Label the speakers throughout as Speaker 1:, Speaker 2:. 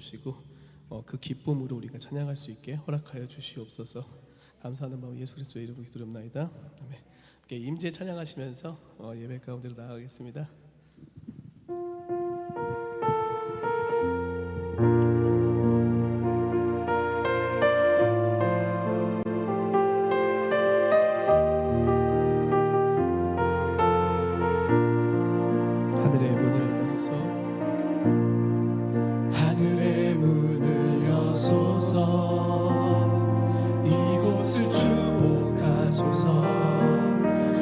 Speaker 1: 주시고 그 기쁨으로 우리가 찬양할 수 있게 허락하여 주시옵소서. 감사하는 마음 예수 그리스도의 이름으로 기도드립나이다. 아멘. 임재 찬양하시면서 예배 가운데로 나아가겠습니다. 하늘의 문을 여소서, 하늘의 문을 여소서, 이곳을 축복하소서.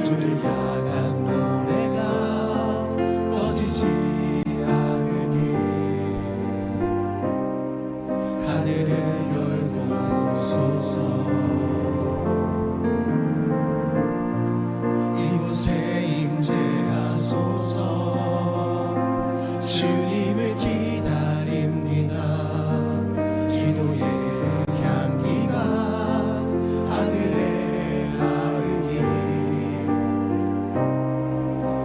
Speaker 1: 주를 향한 노래가 꺼지지 않으니 하늘을 열고 보소서. 이곳에 임재하소서. 주님을 기다립니다. 기도의 향기가 하늘에 닿으니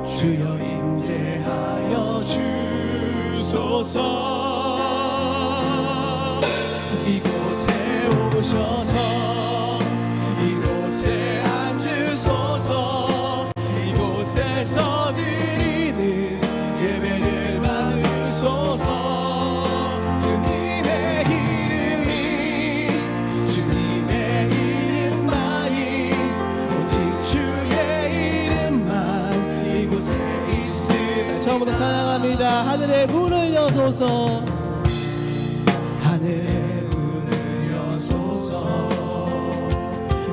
Speaker 1: 주여 임재하여 주소서. 이곳에 오셔서 이곳에 앉으소서. 이곳에서 드리는 예배를 받으소서. 주님의 이름이 주님의 이름만이 오직 주의 이름만 이곳에 있으면. 처음부터 찬양합니다. 하늘의 문을 여소서. 하늘의 문을 여소서.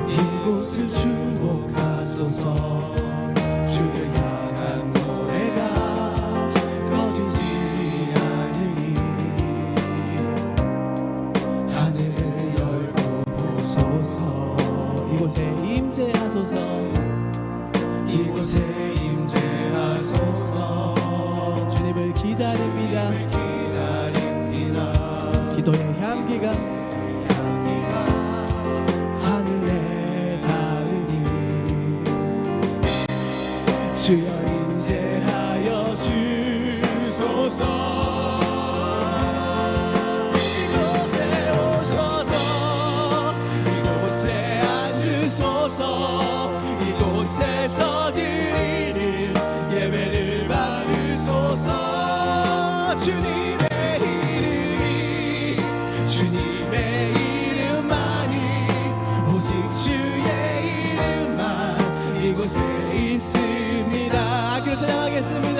Speaker 1: 이곳을 축복하소서. 주를 향한 노래가 꺼지지 않으니 하늘을 열고 보소서. 이곳에 임재하소서. 이곳에 임재하소서. 주님을 기다립니다. 기도의 향기가 하늘에 닿으니 주여 임재하여 주소서. 이곳에 오셔서 이곳에 앉으소서. 이곳에서 드리는 예배를 받으소서. 주님의 이름이 주님의 이름만이 오직 주의 이름만 이곳에 있습니다. 아끼로 찬양하겠습니다.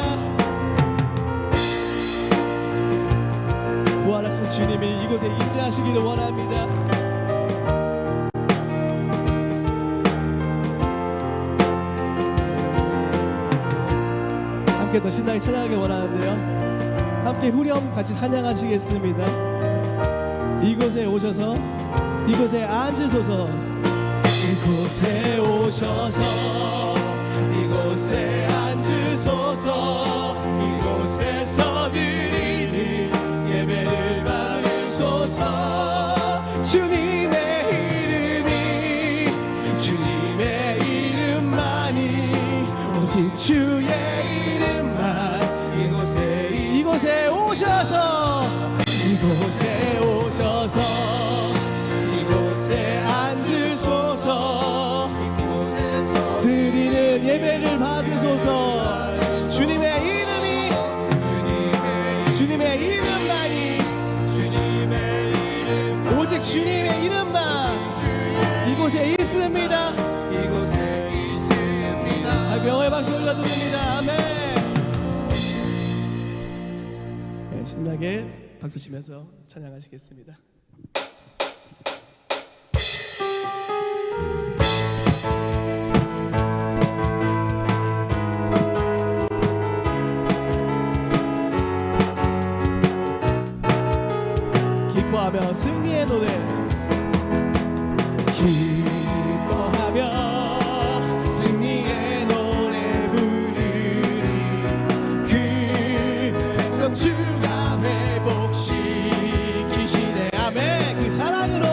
Speaker 1: 부활하신 주님이 이곳에 임재하시기를 원합니다. 함께 더 신나게 찬양하기 원하는데요. 함께 후렴 같이 찬양하시겠습니다. 이곳에 오셔서 이곳에 앉으소서. 이곳에 오셔서 이곳에 앉으소서. 이곳에서 드리는 예배를 받으소서. 주님의 이름이 주님의 이름만이 오직 주의 이름만 이곳에 오셔서 이곳에 오셔서 이곳에 앉으소서. 이곳에서 드리는 예배를 받으소서. 주님의 이름이 주님의 이름만이 오직 주님의 이름만 이곳에 있습니다. 명예의 박수 올려드립니다. 아멘. 네, 신나게 박수 치면서 찬양하시겠습니다. 기뻐하며 승리의 노래. 기뻐하며 승리의 노래 부르리. 그 백성 주가 회복시키시네. 아멘. 그 사랑으로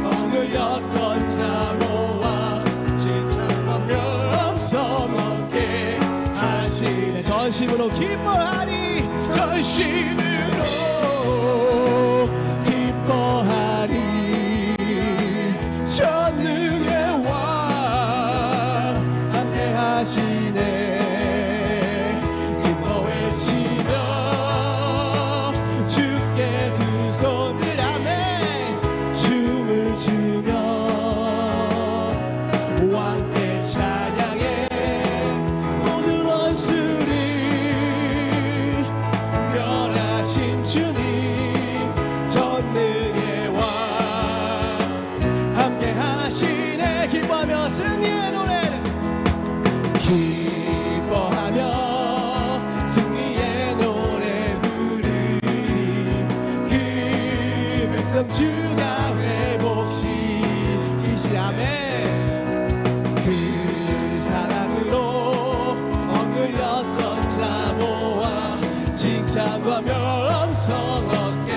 Speaker 1: 억눌렸던 자 모아 7,000만 명 성업게 하시네. 전심으로 기뻐하니 전심으로 기뻐하리. 전능의 왕 함께 하시네. 기뻐 외치며 주께 두 손을 아멘 춤을 추며 왕께 찬양해. 모든 원수를 멸하신 주님 전능의 왕 함께 하시네. 기뻐하며 승리의 노래를 기뻐하며 승리의 노래 부르리. 그 백성 주가 회복시키시 아멘. 그 사랑으로 억눌렸던 자 모아 칭찬과 명성 얻게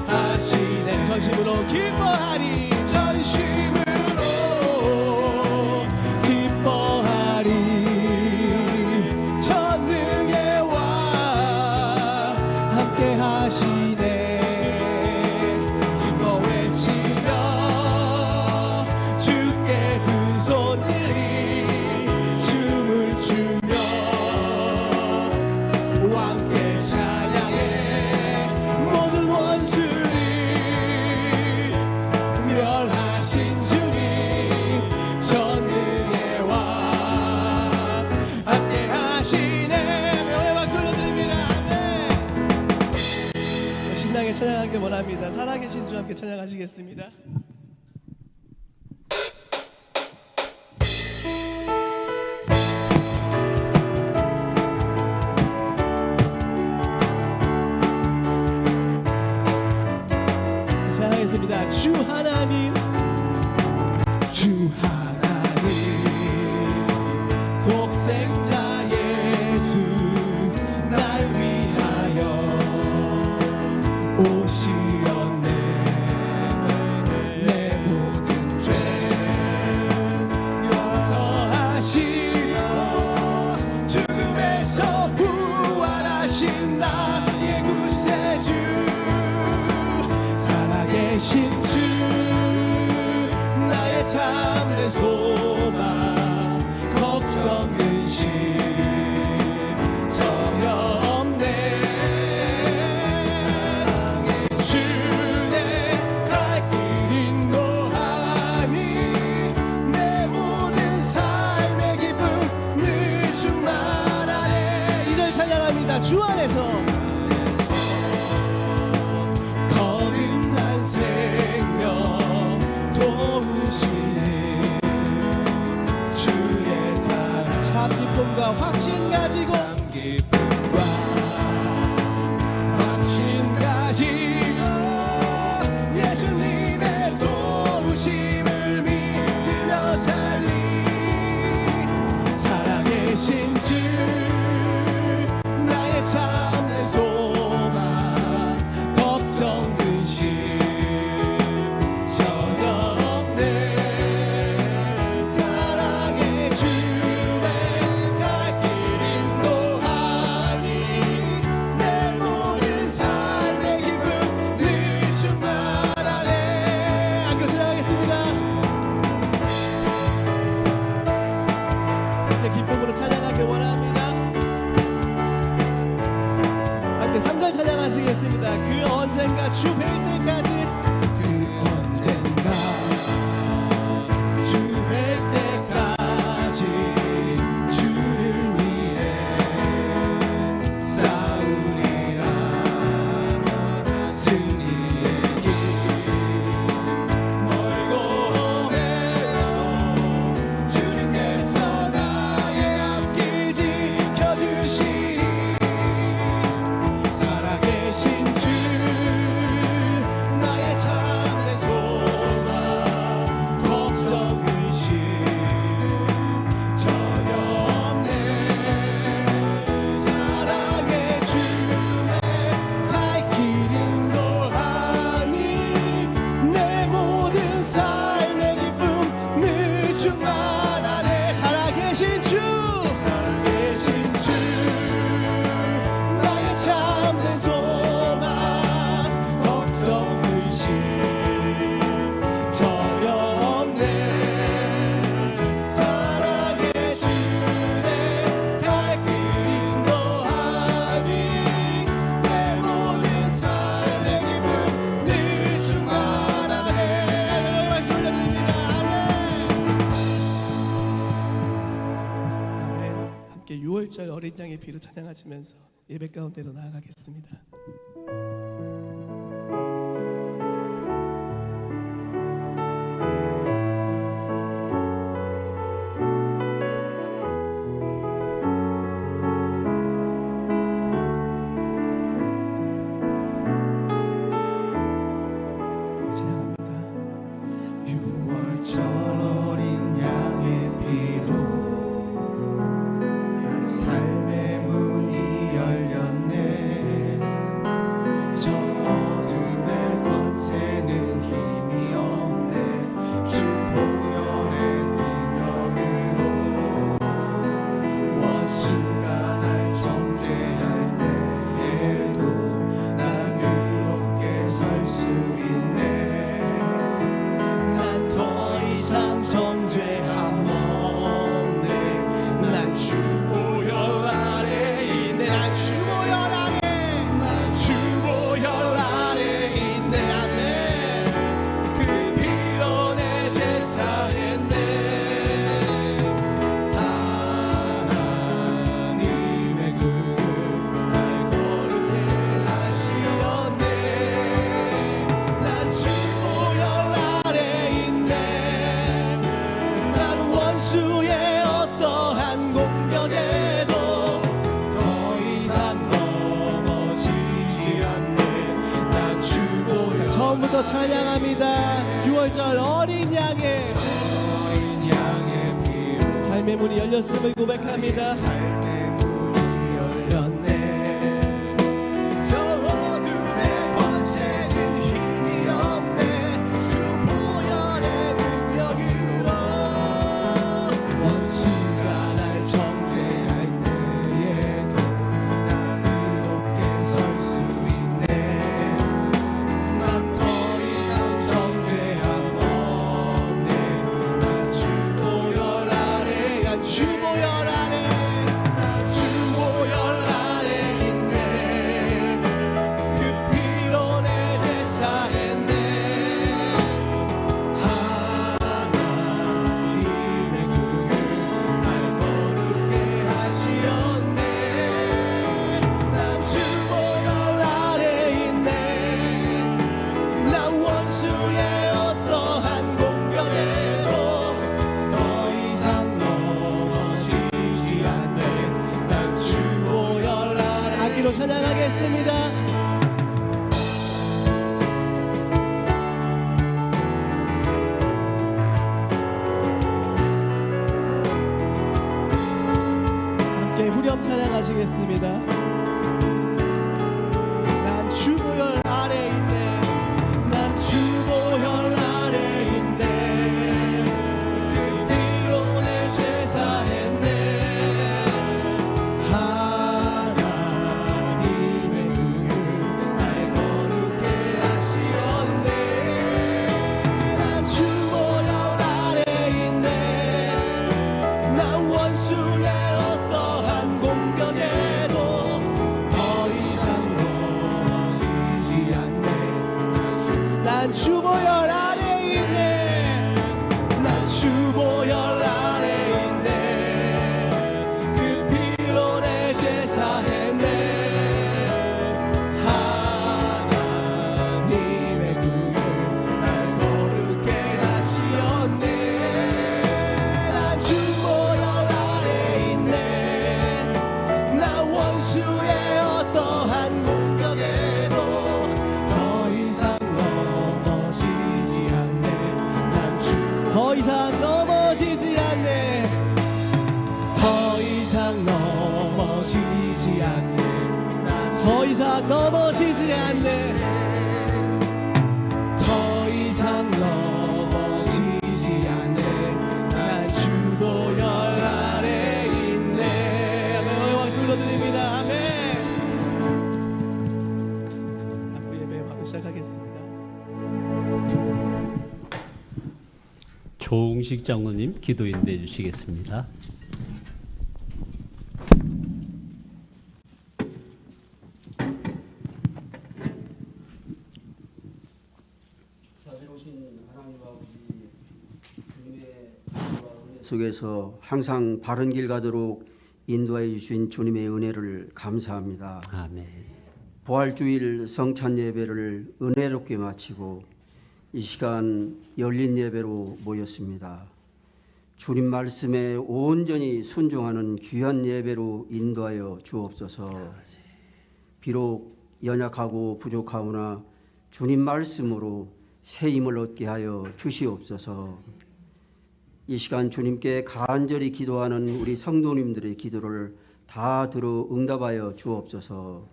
Speaker 1: 하시네. 전심으로 기뻐하리. 전심으로 기뻐하리. 전능의 왕 함께 하시네. 기뻐 외치며 주께 두 손 들리 춤을 추며 왕께 찬양해. 모든 원수를 멸하신 주님 전능의 왕 함께 하시네. 명예 박수 올려드립니다. 아멘. 신나게 찬양하길 원합니다. 살아계신 주 함께 찬양하시겠습니다. 찬양하겠습니다. 주 하나님 주 하나님 독생자 예수 날 위하여 오시었네. 내 모든 죄 용서하시고 죽음에서 부활하신 나의 구세주 살아계신 주 나의 참된 소망 걱정 근심 전혀 없네. 사랑의 주내 갈 길 인도하니 내 모든 삶의 기쁨 늘 충만하네. 이절 찬양합니다. 주 안에서 거듭난 생명 도우시네. 주의 사랑 참 기쁨과 확신 가지고 기쁨과 확신 가지고 예수님의 도우심을 믿으며 살리. 살아계신 주 나의 참된 소망 걱정 근심 전혀 없네. 사랑의 주의 갈 길 인도하니 내 모든 삶의 기쁨 늘 충만하네. 함께 찬양하겠습니다. 함께 기쁨으로 찬양하길 원합니다. 함께 3절 찬양하시겠습니다. 그 언젠가 주 뵐 때까지 그 언젠가 주 뵐 때까지 주를 위해 싸우리라. 승리의 길 멀고 험해도 주님께서 나의 앞길 지켜주시리. 살아계신 주 나의 어린 양의 피로 찬양하시면서 예배 가운데로 나아가겠습니다. 찬양합니다. 6월절 어린 양의 삶의 문이 열렸음을 고백합니다. 삶의 문이 열렸네. 저 어둠의 권세는 힘이 없네. 주 보혈의 능력으로 원수가 날 정죄할 때에도 난 이롭게 설 수 있네. 난 찬양하겠습니다. 함께 후렴 찬양하시겠습니다. 난 주 보혈 아래 있네. 난 주 보혈 아래 있네. 그 피로 내 죄 사했네. 난 주 보혈 아래 있네. 난 주 보혈 아래 있네. 그 피로 내 죄 사했네. 하나님의 구유 날 거룩해 하시었네. 난 주 보혈 아래 있네. 나 원수의 어떠한 공격에도 더 이상 넘어지지 않네. 더 이상 넘어지지 않네. 더 이상 넘어지지 않네. 더 이상 넘어지지 않네. 난 주 보혈 아래 있네. 아멘. 박수 불러드립니다. 아멘. 앞으로 예배 바로 시작하겠습니다.
Speaker 2: 조웅식 장로님 기도 인도해 주시겠습니다.
Speaker 3: 자비로우신 하나님 아버지, 주님의 속에서 항상 바른 길 가도록 인도하여 주신 주님의 은혜를 감사합니다.
Speaker 2: 아멘.
Speaker 3: 부활주일 성찬 예배를 은혜롭게 마치고 이 시간 열린 예배로 모였습니다. 주님 말씀에 온전히 순종하는 귀한 예배로 인도하여 주옵소서. 비록 연약하고 부족하오나 주님 말씀으로 새 힘을 얻게 하여 주시옵소서. 이 시간 주님께 간절히 기도하는 우리 성도님들의 기도를 다 들어 응답하여 주옵소서.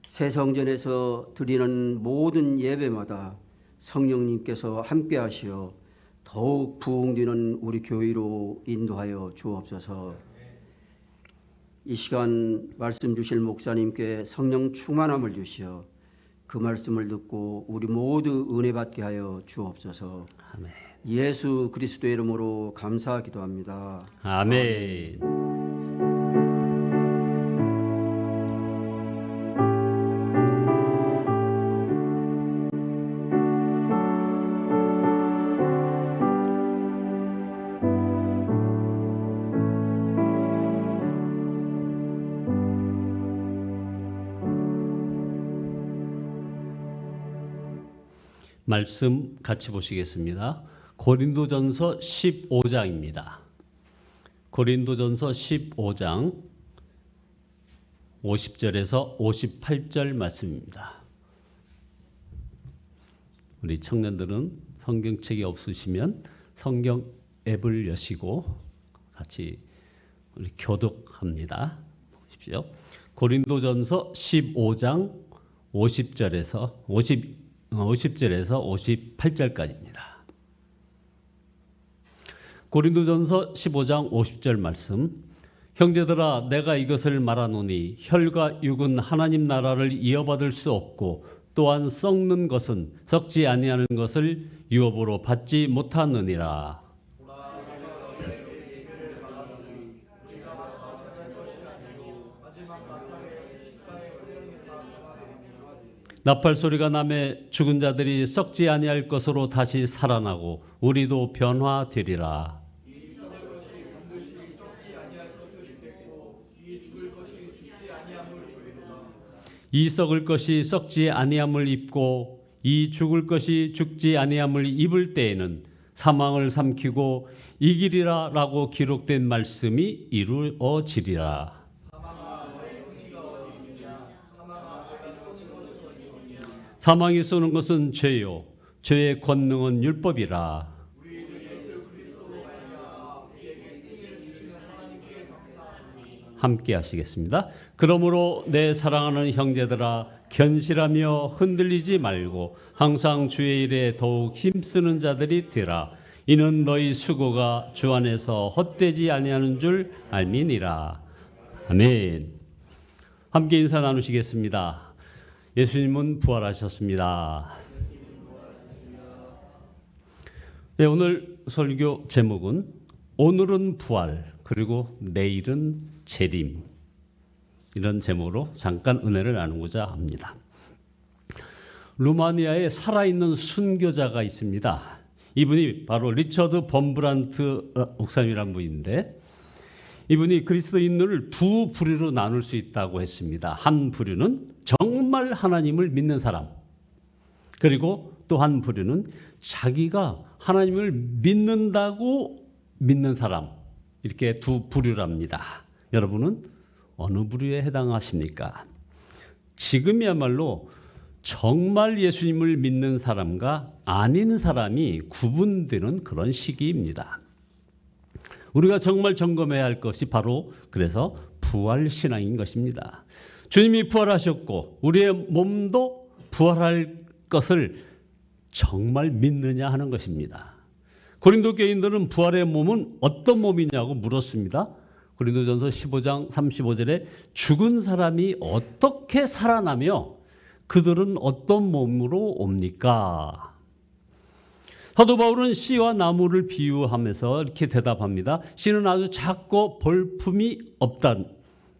Speaker 3: 새 성전에서 드리는 모든 예배마다 성령님께서 함께 하시어 더욱 부흥되는 우리 교회로 인도하여 주옵소서. 이 시간 말씀 주실 목사님께 성령 충만함을 주시어 그 말씀을 듣고 우리 모두 은혜 받게 하여 주옵소서.
Speaker 2: 아멘.
Speaker 3: 예수 그리스도의 이름으로 감사기도합니다.
Speaker 2: 아멘. 말씀 같이 보시겠습니다. 고린도전서 15장입니다. 고린도전서 15장 50절에서 58절 말씀입니다. 우리 청년들은 성경책이 없으시면 성경 앱을 여시고 같이 우리 교독합니다. 보십시오. 고린도전서 15장 50절에서 58절까지입니다. 고린도전서 15장 50절 말씀. 형제들아 내가 이것을 말하노니 혈과 육은 하나님 나라를 이어받을 수 없고 또한 썩는 것은 썩지 아니하는 것을 유업으로 받지 못하느니라. 나팔 소리가 나매 죽은 자들이 썩지 아니할 것으로 다시 살아나고 우리도 변화되리라. 이 썩을 것이 썩지 아니함을 입고 이 죽을 것이 죽지 아니함을 입을 때에는 사망을 삼키고 이기리라라고 기록된 말씀이 이루어지리라. 사망이 쏘는 것은 죄요 죄의 권능은 율법이라. 함께 하시겠습니다. 그러므로 내 사랑하는 형제들아 견실하며 흔들리지 말고 항상 주의 일에 더욱 힘쓰는 자들이 되라. 이는 너희 수고가 주 안에서 헛되지 아니하는 줄 알미니라. 아멘. 함께 인사 나누시겠습니다. 예수님은 부활하셨습니다. 네, 오늘 설교 제목은 오늘은 부활 그리고 내일은 재림, 이런 제목으로 잠깐 은혜를 나누고자 합니다. 루마니아에 살아있는 순교자가 있습니다. 이분이 바로 리처드 범브란트 목사님이란 분인데 이분이 그리스도인들을 두 부류로 나눌 수 있다고 했습니다. 한 부류는 정말 하나님을 믿는 사람, 그리고 또 한 부류는 자기가 하나님을 믿는다고 믿는 사람, 이렇게 두 부류랍니다. 여러분은 어느 부류에 해당하십니까? 지금이야말로 정말 예수님을 믿는 사람과 아닌 사람이 구분되는 그런 시기입니다. 우리가 정말 점검해야 할 것이 바로 그래서 부활신앙인 것입니다. 주님이 부활하셨고 우리의 몸도 부활할 것을 정말 믿느냐 하는 것입니다. 고린도 교인들은 부활의 몸은 어떤 몸이냐고 물었습니다. 고린도전서 15장 35절에 죽은 사람이 어떻게 살아나며 그들은 어떤 몸으로 옵니까? 사도 바울은 씨와 나무를 비유하면서 이렇게 대답합니다. 씨는 아주 작고 볼품이 없다.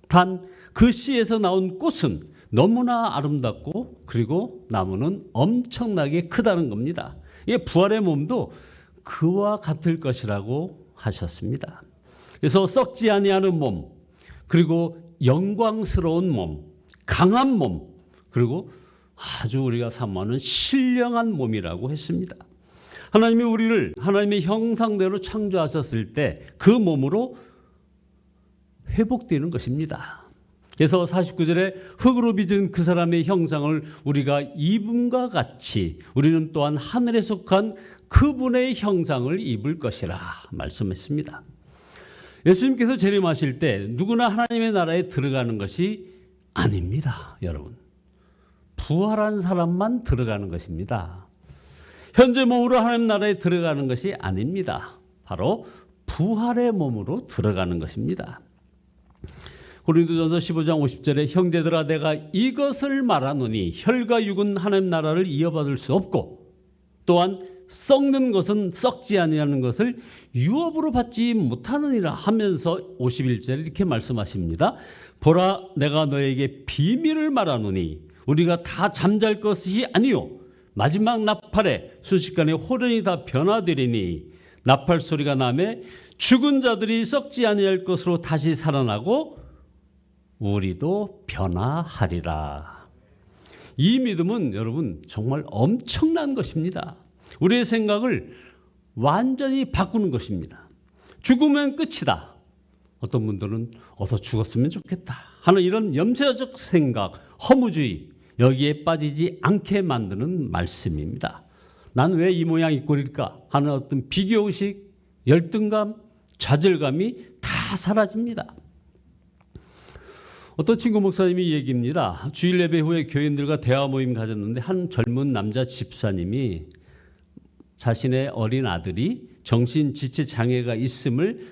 Speaker 2: 단 그 씨에서 나온 꽃은 너무나 아름답고 그리고 나무는 엄청나게 크다는 겁니다. 이게 부활의 몸도 그와 같을 것이라고 하셨습니다. 그래서 썩지 아니하는 몸, 그리고 영광스러운 몸, 강한 몸, 그리고 아주 우리가 사모하는 신령한 몸이라고 했습니다. 하나님이 우리를 하나님의 형상대로 창조하셨을 때 그 몸으로 회복되는 것입니다. 그래서 49절에 흙으로 빚은 그 사람의 형상을 우리가 입음과 같이 우리는 또한 하늘에 속한 그분의 형상을 입을 것이라 말씀했습니다. 예수님께서 재림하실 때 누구나 하나님의 나라에 들어가는 것이 아닙니다. 여러분, 부활한 사람만 들어가는 것입니다. 현재 몸으로 하나님 나라에 들어가는 것이 아닙니다. 바로 부활의 몸으로 들어가는 것입니다. 고린도전서 15장 50절에 형제들아 내가 이것을 말하노니 혈과 육은 하나님 나라를 이어받을 수 없고 또한 썩는 것은 썩지 아니하는 것을 유업으로 받지 못하느니라 하면서 51절에 이렇게 말씀하십니다. 보라 내가 너에게 비밀을 말하노니 우리가 다 잠잘 것이 아니요 마지막 나팔에 순식간에 호련이 다 변화되리니 나팔 소리가 나매 죽은 자들이 썩지 아니할 것으로 다시 살아나고 우리도 변화하리라. 이 믿음은 여러분 정말 엄청난 것입니다. 우리의 생각을 완전히 바꾸는 것입니다. 죽으면 끝이다. 어떤 분들은 어서 죽었으면 좋겠다 하는 이런 염세적 생각, 허무주의, 여기에 빠지지 않게 만드는 말씀입니다. 난 왜 이 모양 이 꼴일까 하는 어떤 비교의식, 열등감, 좌절감이 다 사라집니다. 어떤 친구 목사님이 얘기입니다. 주일 예배 후에 교인들과 대화 모임 가졌는데 한 젊은 남자 집사님이 자신의 어린 아들이 정신지체 장애가 있음을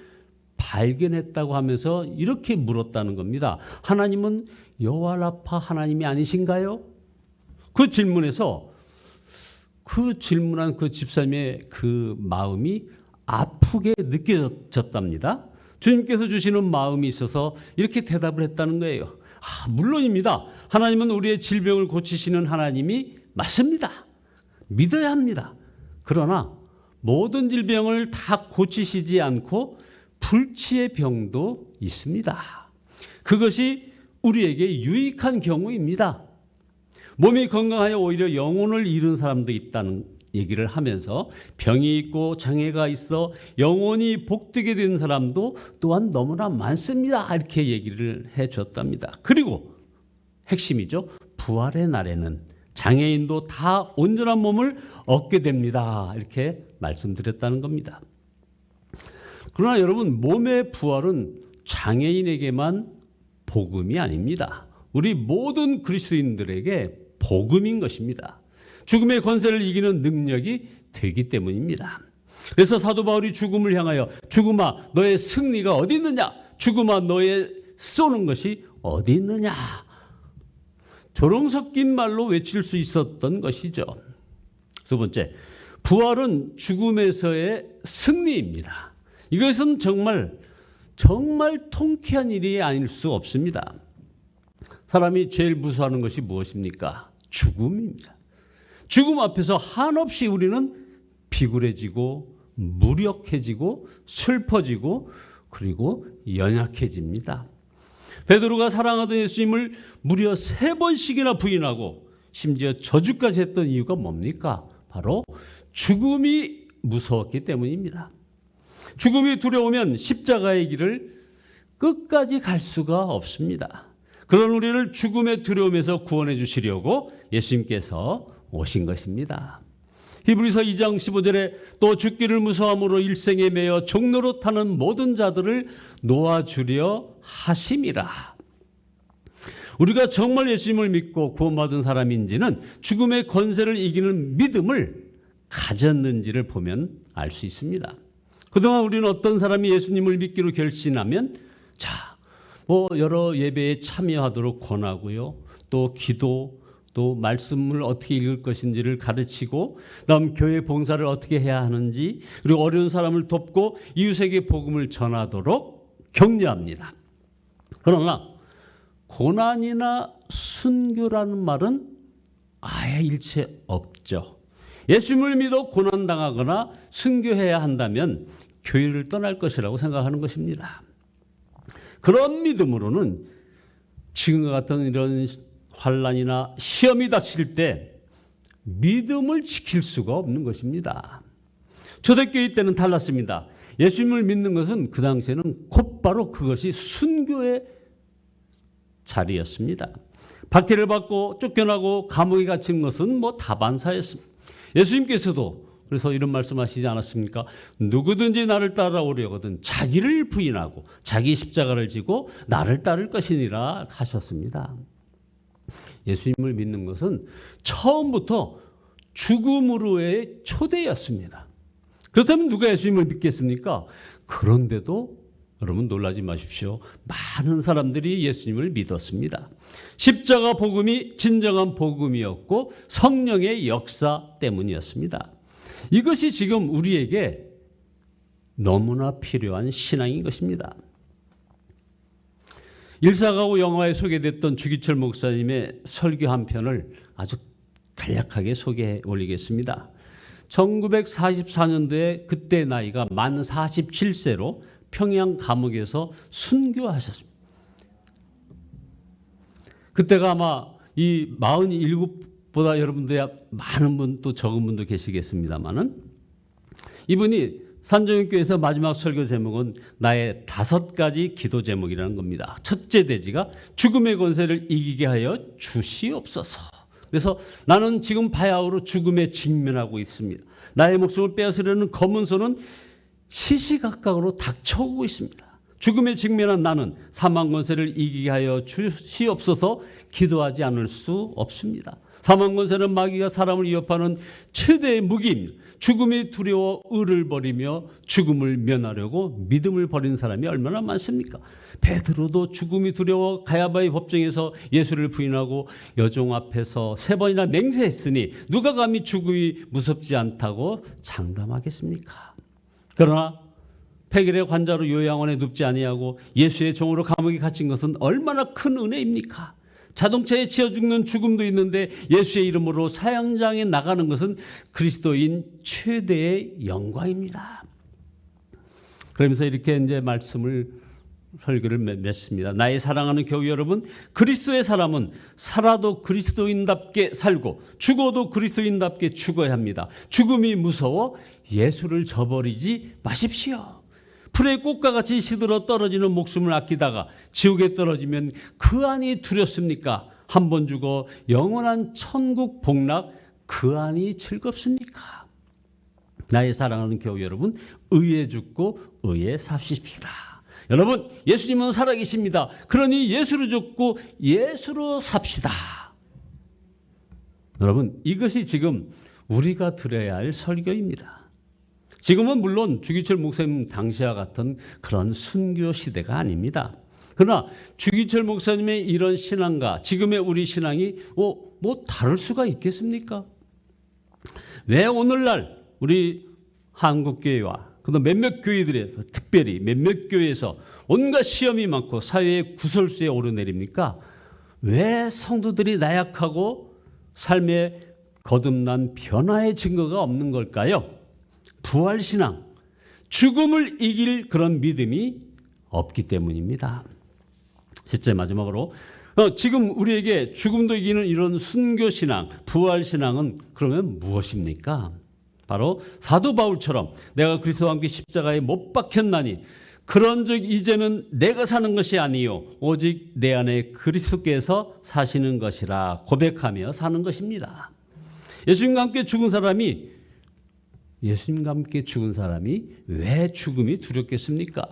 Speaker 2: 발견했다고 하면서 이렇게 물었다는 겁니다. 하나님은 여호와라파 하나님이 아니신가요? 그 질문에서 그 질문한 그 집사님의 그 마음이 아프게 느껴졌답니다. 주님께서 주시는 마음이 있어서 이렇게 대답을 했다는 거예요. 물론입니다. 하나님은 우리의 질병을 고치시는 하나님이 맞습니다. 믿어야 합니다. 그러나 모든 질병을 다 고치시지 않고 불치의 병도 있습니다. 그것이 우리에게 유익한 경우입니다. 몸이 건강하여 오히려 영혼을 잃은 사람도 있다는 얘기를 하면서 병이 있고 장애가 있어 영혼이 복되게 된 사람도 또한 너무나 많습니다. 이렇게 얘기를 해줬답니다. 그리고 핵심이죠. 부활의 날에는 장애인도 다 온전한 몸을 얻게 됩니다. 이렇게 말씀드렸다는 겁니다. 그러나 여러분, 몸의 부활은 장애인에게만 복음이 아닙니다. 우리 모든 그리스도인들에게 복음인 것입니다. 죽음의 권세를 이기는 능력이 되기 때문입니다. 그래서 사도 바울이 죽음을 향하여 죽음아 너의 승리가 어디 있느냐, 죽음아 너의 쏘는 것이 어디 있느냐, 조롱 섞인 말로 외칠 수 있었던 것이죠. 두 번째, 부활은 죽음에서의 승리입니다. 이것은 정말 통쾌한 일이 아닐 수 없습니다. 사람이 제일 무서워하는 것이 무엇입니까? 죽음입니다. 죽음 앞에서 한없이 우리는 비굴해지고 무력해지고 슬퍼지고 그리고 연약해집니다. 베드로가 사랑하던 예수님을 무려 3번씩이나 부인하고 심지어 저주까지 했던 이유가 뭡니까? 바로 죽음이 무서웠기 때문입니다. 죽음이 두려우면 십자가의 길을 끝까지 갈 수가 없습니다. 그런 우리를 죽음의 두려움에서 구원해 주시려고 예수님께서 오신 것입니다. 히브리서 2장 15절에 또 죽기를 무서함으로 일생에 매여 종로로 타는 모든 자들을 놓아주려 하심이라. 우리가 정말 예수님을 믿고 구원받은 사람인지는 죽음의 권세를 이기는 믿음을 가졌는지를 보면 알 수 있습니다. 그동안 우리는 어떤 사람이 예수님을 믿기로 결심하면 여러 예배에 참여하도록 권하고요. 또 기도, 또 말씀을 어떻게 읽을 것인지를 가르치고, 다음 교회 봉사를 어떻게 해야 하는지, 그리고 어려운 사람을 돕고 이웃에게 복음을 전하도록 격려합니다. 그러나 고난이나 순교라는 말은 아예 일체 없죠. 예수님을 믿어 고난당하거나 순교해야 한다면 교회를 떠날 것이라고 생각하는 것입니다. 그런 믿음으로는 지금과 같은 이런 환난이나 시험이 닥칠 때 믿음을 지킬 수가 없는 것입니다. 초대교회 때는 달랐습니다. 예수님을 믿는 것은 그 당시에는 곧바로 그것이 순교의 자리였습니다. 박해를 받고 쫓겨나고 감옥에 갇힌 것은 뭐 다반사였습니다. 예수님께서도 그래서 이런 말씀하시지 않았습니까? 누구든지 나를 따라오려거든 자기를 부인하고 자기 십자가를 지고 나를 따를 것이니라 하셨습니다. 예수님을 믿는 것은 처음부터 죽음으로의 초대였습니다. 그렇다면 누가 예수님을 믿겠습니까? 그런데도 여러분 놀라지 마십시오. 많은 사람들이 예수님을 믿었습니다. 십자가 복음이 진정한 복음이었고 성령의 역사 때문이었습니다. 이것이 지금 우리에게 너무나 필요한 신앙인 것입니다. 일사가오 영화에 소개됐던 주기철 목사님의 설교 한 편을 아주 간략하게 소개해 올리겠습니다. 1944년도에 그때 나이가 만 47세로 평양 감옥에서 순교하셨습니다. 그때가 아마 이 47보다 여러분들 많은 분 또 적은 분도 계시겠습니다만은 이분이 산정교회에서 마지막 설교 제목은 나의 5가지 기도 제목이라는 겁니다. 첫째 대지가 죽음의 권세를 이기게 하여 주시옵소서. 그래서 나는 지금 바야흐로 죽음에 직면하고 있습니다. 나의 목숨을 빼앗으려는 검은 손은 시시각각으로 닥쳐오고 있습니다. 죽음에 직면한 나는 사망 권세를 이기게 하여 주시옵소서 기도하지 않을 수 없습니다. 사망 권세는 마귀가 사람을 위협하는 최대의 무기입니다. 죽음이 두려워 의를 버리며 죽음을 면하려고 믿음을 버린 사람이 얼마나 많습니까? 베드로도 죽음이 두려워 가야바의 법정에서 예수를 부인하고 여종 앞에서 3번이나 맹세했으니 누가 감히 죽음이 무섭지 않다고 장담하겠습니까? 그러나 폐결의 환자로 요양원에 눕지 아니하고 예수의 종으로 감옥에 갇힌 것은 얼마나 큰 은혜입니까? 자동차에 치여 죽는 죽음도 있는데 예수의 이름으로 사형장에 나가는 것은 그리스도인 최대의 영광입니다. 그러면서 이렇게 이제 설교를 맺습니다. 나의 사랑하는 교회 여러분, 그리스도의 사람은 살아도 그리스도인답게 살고 죽어도 그리스도인답게 죽어야 합니다. 죽음이 무서워 예수를 저버리지 마십시오. 풀의 꽃과 같이 시들어 떨어지는 목숨을 아끼다가 지옥에 떨어지면 그 안이 두렵습니까? 한 번 죽어 영원한 천국 복락 그 안이 즐겁습니까? 나의 사랑하는 교회 여러분, 의에 죽고 의에 삽시다. 여러분, 예수님은 살아계십니다. 그러니 예수로 죽고 예수로 삽시다. 여러분, 이것이 지금 우리가 들어야 할 설교입니다. 지금은 물론 주기철 목사님 당시와 같은 그런 순교 시대가 아닙니다. 그러나 주기철 목사님의 이런 신앙과 지금의 우리 신앙이 뭐 다를 수가 있겠습니까? 왜 오늘날 우리 한국교회와 그다음 몇몇 교회들에서 특별히 몇몇 교회에서 온갖 시험이 많고 사회의 구설수에 오르내립니까? 왜 성도들이 나약하고 삶에 거듭난 변화의 증거가 없는 걸까요? 부활신앙, 죽음을 이길 그런 믿음이 없기 때문입니다. 셋째 마지막으로 지금 우리에게 죽음도 이기는 이런 순교신앙, 부활신앙은 그러면 무엇입니까? 바로 사도 바울처럼 내가 그리스도와 함께 십자가에 못 박혔나니 그런즉 이제는 내가 사는 것이 아니요 오직 내 안에 그리스도께서 사시는 것이라 고백하며 사는 것입니다. 예수님과 함께 죽은 사람이 왜 죽음이 두렵겠습니까?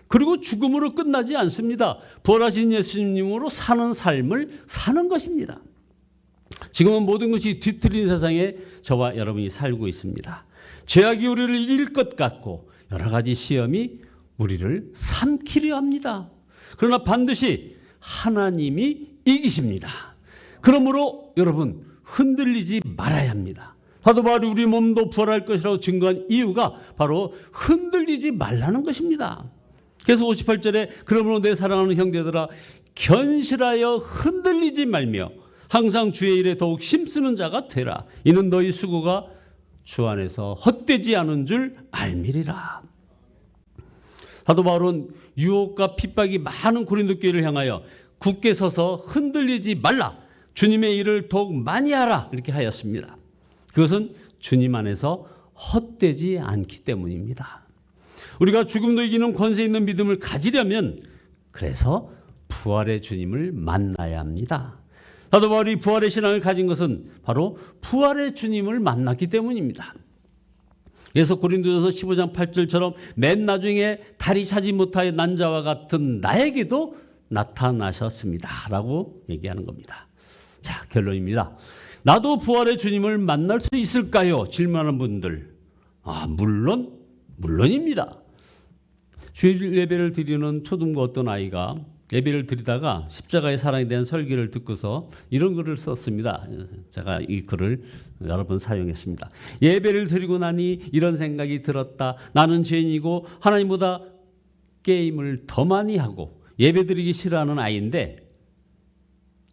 Speaker 2: 그리고 죽음으로 끝나지 않습니다. 부활하신 예수님으로 사는 삶을 사는 것입니다. 지금은 모든 것이 뒤틀린 세상에 저와 여러분이 살고 있습니다. 죄악이 우리를 이길 것 같고 여러 가지 시험이 우리를 삼키려 합니다. 그러나 반드시 하나님이 이기십니다. 그러므로 여러분 흔들리지 말아야 합니다. 사도 바울이 우리 몸도 부활할 것이라고 증거한 이유가 바로 흔들리지 말라는 것입니다. 그래서 58절에 그러므로 내 사랑하는 형제들아 견실하여 흔들리지 말며 항상 주의 일에 더욱 힘쓰는 자가 되라. 이는 너희 수고가 주 안에서 헛되지 않은 줄 알미리라. 사도 바울은 유혹과 핍박이 많은 고린도 교회를 향하여 굳게 서서 흔들리지 말라, 주님의 일을 더욱 많이 하라, 이렇게 하였습니다. 그것은 주님 안에서 헛되지 않기 때문입니다. 우리가 죽음도 이기는 권세 있는 믿음을 가지려면 그래서 부활의 주님을 만나야 합니다. 사도 바울이 부활의 신앙을 가진 것은 바로 부활의 주님을 만났기 때문입니다. 그래서 고린도전서 15장 8절처럼 맨 나중에 다리 차지 못하여 난 자와 같은 나에게도 나타나셨습니다 라고 얘기하는 겁니다. 자, 결론입니다. 나도 부활의 주님을 만날 수 있을까요? 질문하는 분들, 물론입니다. 주일 예배를 드리는 초등부 어떤 아이가 예배를 드리다가 십자가의 사랑에 대한 설교를 듣고서 이런 글을 썼습니다. 제가 이 글을 여러 번 사용했습니다. 예배를 드리고 나니 이런 생각이 들었다. 나는 죄인이고 하나님보다 게임을 더 많이 하고 예배 드리기 싫어하는 아이인데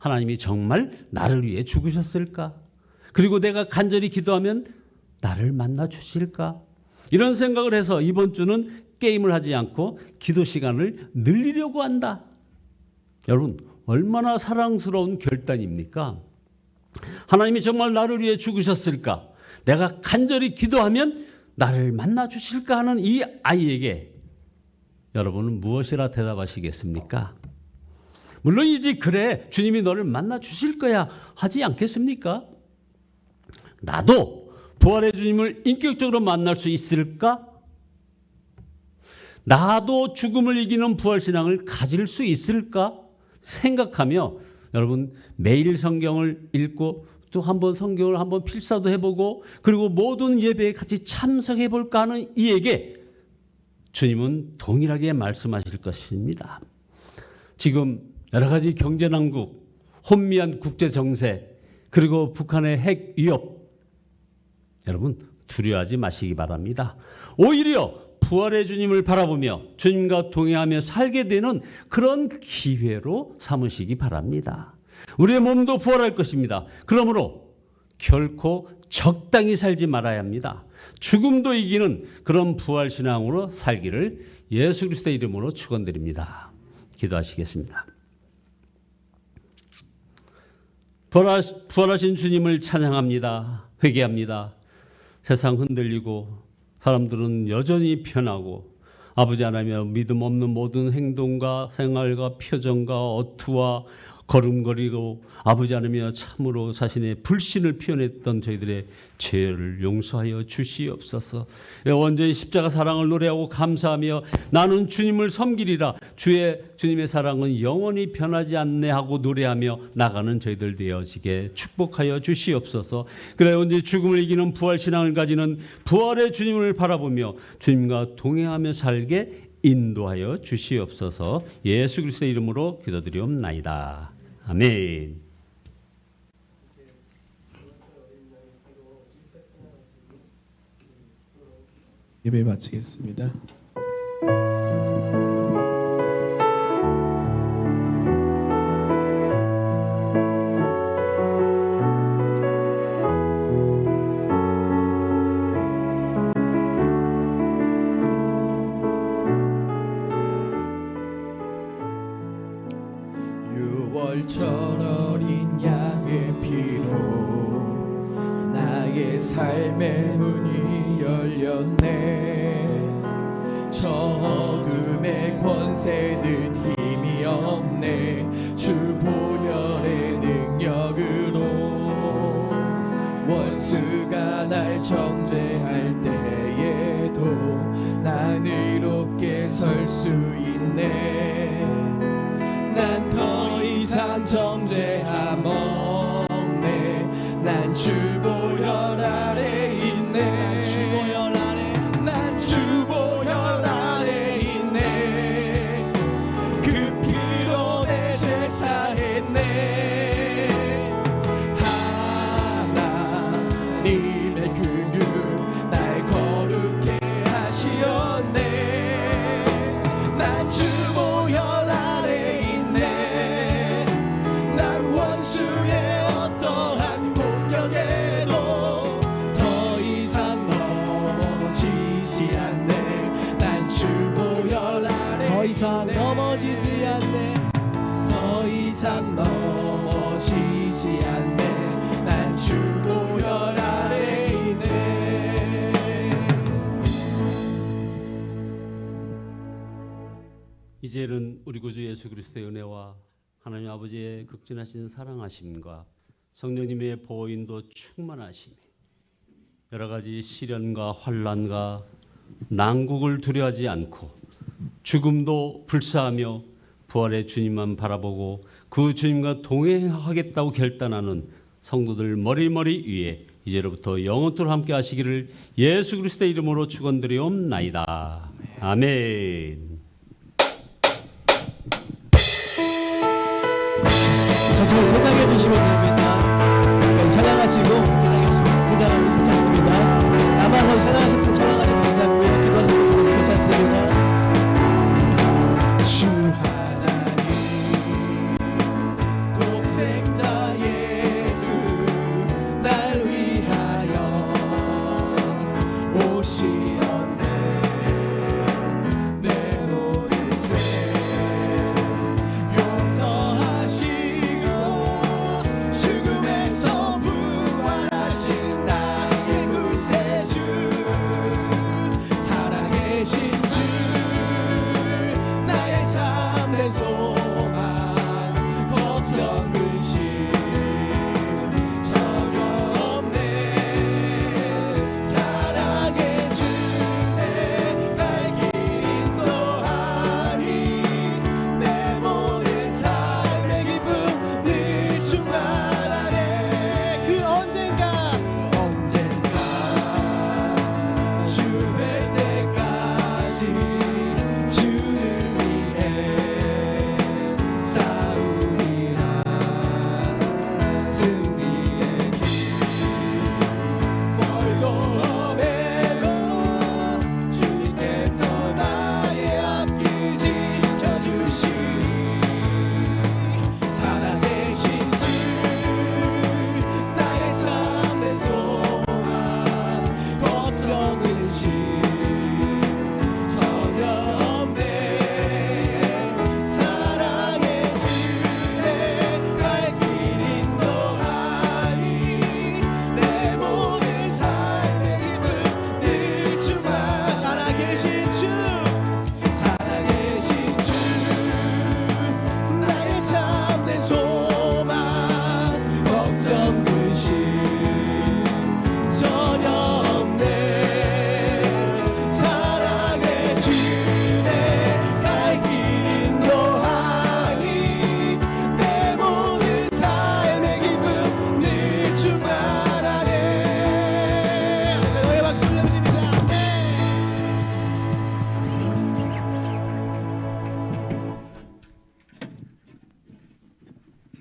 Speaker 2: 하나님이 정말 나를 위해 죽으셨을까? 그리고 내가 간절히 기도하면 나를 만나 주실까? 이런 생각을 해서 이번 주는 게임을 하지 않고 기도 시간을 늘리려고 한다. 여러분, 얼마나 사랑스러운 결단입니까? 하나님이 정말 나를 위해 죽으셨을까? 내가 간절히 기도하면 나를 만나 주실까 하는 이 아이에게 여러분은 무엇이라 대답하시겠습니까? 물론이지, 그래, 주님이 너를 만나 주실 거야 하지 않겠습니까? 나도 부활의 주님을 인격적으로 만날 수 있을까? 나도 죽음을 이기는 부활신앙을 가질 수 있을까? 생각하며 여러분 매일 성경을 읽고 또 한번 성경을 한번 필사도 해보고 그리고 모든 예배에 같이 참석해볼까 하는 이에게 주님은 동일하게 말씀하실 것입니다. 지금 여러 가지 경제난국, 혼미한 국제정세, 그리고 북한의 핵 위협, 여러분 두려워하지 마시기 바랍니다. 오히려 부활의 주님을 바라보며 주님과 동행하며 살게 되는 그런 기회로 삼으시기 바랍니다. 우리의 몸도 부활할 것입니다. 그러므로 결코 적당히 살지 말아야 합니다. 죽음도 이기는 그런 부활신앙으로 살기를 예수 그리스도의 이름으로 축원드립니다. 기도하시겠습니다. 부활하신 주님을 찬양합니다. 회개합니다. 세상 흔들리고 사람들은 여전히 편하고 아버지 하나님, 믿음 없는 모든 행동과 생활과 표정과 어투와 걸음걸이로 아버지 하나님 참으로 자신의 불신을 표현했던 저희들의 죄를 용서하여 주시옵소서. 온전히 십자가 사랑을 노래하고 감사하며 나는 주님을 섬기리라, 주님의 사랑은 영원히 변하지 않네 하고 노래하며 나가는 저희들 되어지게 축복하여 주시옵소서. 그래 온전히 죽음을 이기는 부활신앙을 가지는 부활의 주님을 바라보며 주님과 동행하며 살게 인도하여 주시옵소서. 예수 그리스도의 이름으로 기도드리옵나이다. 아멘.
Speaker 1: 예배 마치겠습니다.
Speaker 4: 유월절 어린 양의 피로 나의 삶의 문이 열렸네. 저 어둠의 권세는 힘이 없네. 주 보혈의 능력으로 원수가 날 정죄할 때에도 난 의롭게 설 수 있네. 난 더 이상 정죄함 없네. 난 주 보혈 아래 있네. 난 주 보혈 아래 있네. 그 피로 내 죄 사했네. 하나님의 긍휼 날 거룩해 하시었네. 난 주 보혈 아래 있네. 난 원수의 어떠한 공격에도
Speaker 2: 이제는 우리 구주 예수 그리스도의 은혜와 하나님 아버지의 극진하신 사랑하심과 성령님의 보인도 충만하심이 여러 가지 시련과 환난과 난국을 두려워하지 않고 죽음도 불사하며 부활의 주님만 바라보고 그 주님과 동행하겠다고 결단하는 성도들 머리머리 위에 이제로부터 영원토록 함께 하시기를 예수 그리스도의 이름으로 축원드리옵나이다. 아멘.
Speaker 1: 천천히 세장해 주시면